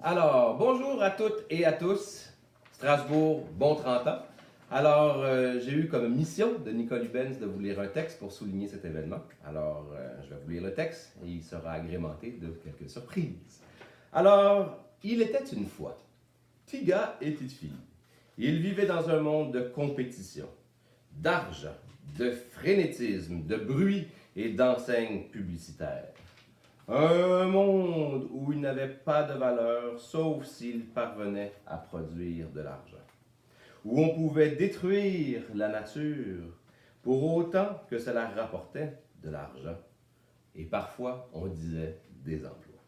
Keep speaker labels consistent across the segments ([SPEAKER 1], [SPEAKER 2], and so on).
[SPEAKER 1] Alors, bonjour à toutes et à tous. Strasbourg, bon 30 ans. Alors, j'ai eu comme mission de Nicole Lubens de vous lire un texte pour souligner cet événement. Alors, je vais vous lire le texte et il sera agrémenté de quelques surprises. Alors, il était une fois, petit gars et petite fille. Ils vivaient dans un monde de compétition, d'argent, de frénétisme, de bruit et d'enseignes publicitaires. Un monde où il n'avait pas de valeur sauf s'il parvenait à produire de l'argent. Où on pouvait détruire la nature pour autant que cela rapportait de l'argent. Et parfois, on disait des emplois.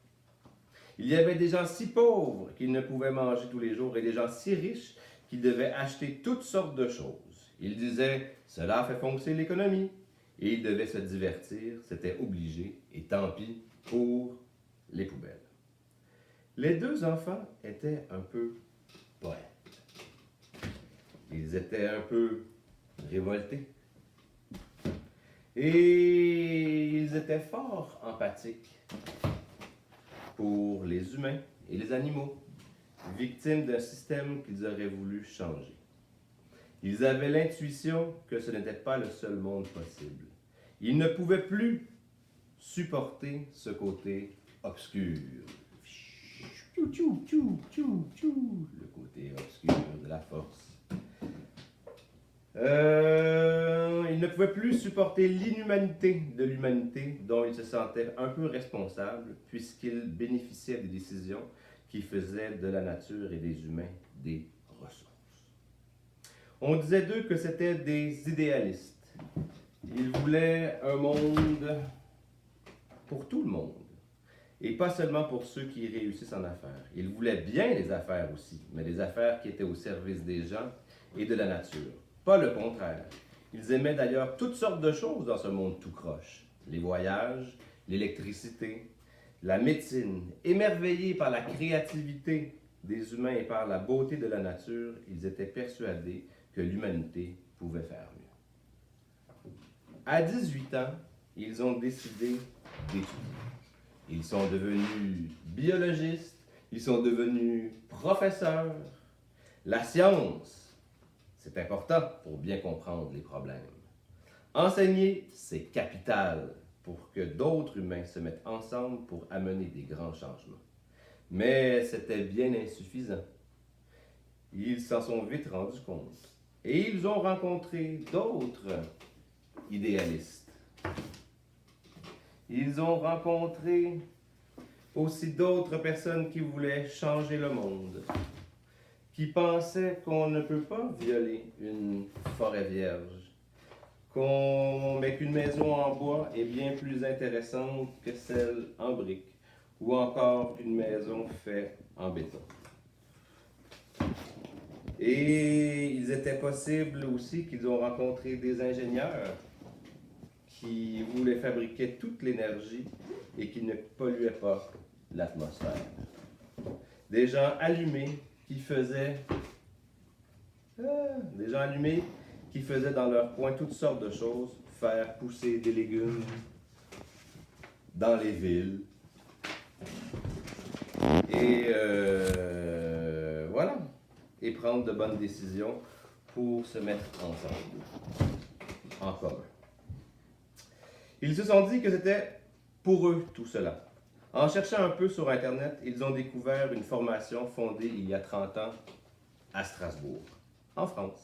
[SPEAKER 1] Il y avait des gens si pauvres qu'ils ne pouvaient manger tous les jours et des gens si riches qu'ils devaient acheter toutes sortes de choses. Ils disaient, cela fait fonctionner l'économie. Et ils devaient se divertir, c'était obligé, et tant pis pour les poubelles. Les deux enfants étaient un peu poètes. Ils étaient un peu révoltés. Et ils étaient fort empathiques pour les humains et les animaux, victimes d'un système qu'ils auraient voulu changer. Ils avaient l'intuition que ce n'était pas le seul monde possible. Ils ne pouvaient plus supporter ce côté obscur. Le côté obscur de la force. Ils ne pouvaient plus supporter l'inhumanité de l'humanité dont ils se sentaient un peu responsables puisqu'ils bénéficiaient des décisions qui faisaient de la nature et des humains des ressources. On disait d'eux que c'étaient des idéalistes. Ils voulaient un monde pour tout le monde. Et pas seulement pour ceux qui réussissent en affaires. Ils voulaient bien les affaires aussi, mais des affaires qui étaient au service des gens et de la nature. Pas le contraire. Ils aimaient d'ailleurs toutes sortes de choses dans ce monde tout croche. Les voyages, l'électricité, la médecine. Émerveillés par la créativité des humains et par la beauté de la nature, ils étaient persuadés que l'humanité pouvait faire mieux. À 18 ans, ils ont décidé d'étudier. Ils sont devenus biologistes, ils sont devenus professeurs. La science, c'est important pour bien comprendre les problèmes. Enseigner, c'est capital pour que d'autres humains se mettent ensemble pour amener des grands changements. Mais c'était bien insuffisant. Ils s'en sont vite rendus compte. Et ils ont rencontré d'autres idéalistes. Ils ont rencontré aussi d'autres personnes qui voulaient changer le monde, qui pensaient qu'on ne peut pas violer une forêt vierge, mais qu'une maison en bois est bien plus intéressante que celle en briques, ou encore qu'une maison faite en béton. Et il était possible aussi qu'ils ont rencontré des ingénieurs qui voulaient fabriquer toute l'énergie et qui ne polluaient pas l'atmosphère. Des gens allumés qui faisaient dans leur coin toutes sortes de choses, faire pousser des légumes dans les villes. Et voilà. Et prendre de bonnes décisions pour se mettre ensemble, en commun. Ils se sont dit que c'était pour eux tout cela. En cherchant un peu sur Internet, ils ont découvert une formation fondée il y a 30 ans à Strasbourg, en France.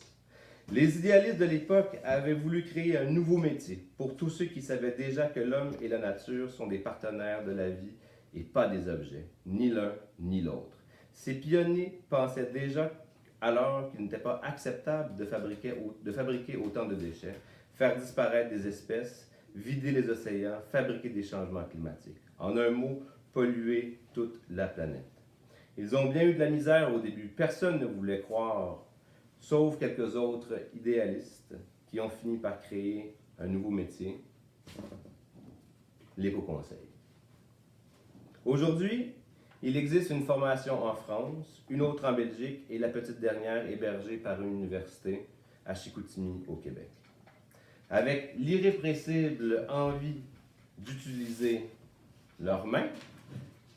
[SPEAKER 1] Les idéalistes de l'époque avaient voulu créer un nouveau métier pour tous ceux qui savaient déjà que l'homme et la nature sont des partenaires de la vie et pas des objets, ni l'un ni l'autre. Ces pionniers pensaient déjà alors qu'il n'était pas acceptable de fabriquer autant de déchets, faire disparaître des espèces, vider les océans, fabriquer des changements climatiques. En un mot, polluer toute la planète. Ils ont bien eu de la misère au début. Personne ne voulait croire, sauf quelques autres idéalistes qui ont fini par créer un nouveau métier, l'éco-conseil. Aujourd'hui, il existe une formation en France, une autre en Belgique et la petite dernière hébergée par une université à Chicoutimi, au Québec. Avec l'irrépressible envie d'utiliser leurs mains,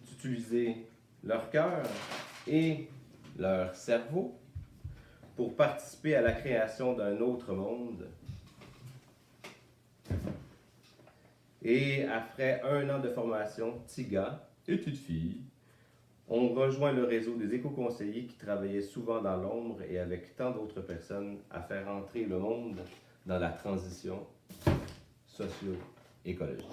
[SPEAKER 1] d'utiliser leur cœur et leur cerveau pour participer à la création d'un autre monde. Et après 1 an de formation, petits gars et petites filles ont rejoint le réseau des éco-conseillers qui travaillaient souvent dans l'ombre et avec tant d'autres personnes à faire entrer le monde dans la transition socio-écologique.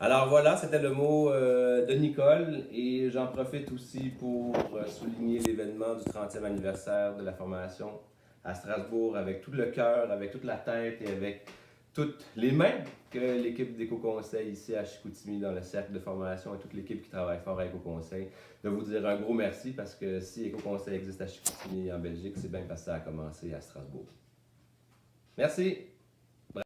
[SPEAKER 1] Alors voilà, c'était le mot de Nicole et j'en profite aussi pour souligner l'événement du 30e anniversaire de la formation à Strasbourg avec tout le cœur, avec toute la tête et avec toutes les mains que l'équipe d'Éco-Conseil ici à Chicoutimi dans le cercle de formation et toute l'équipe qui travaille fort à Éco-Conseil, de vous dire un gros merci parce que si Éco-Conseil existe à Chicoutimi en Belgique, c'est bien parce que ça a commencé à Strasbourg. Merci!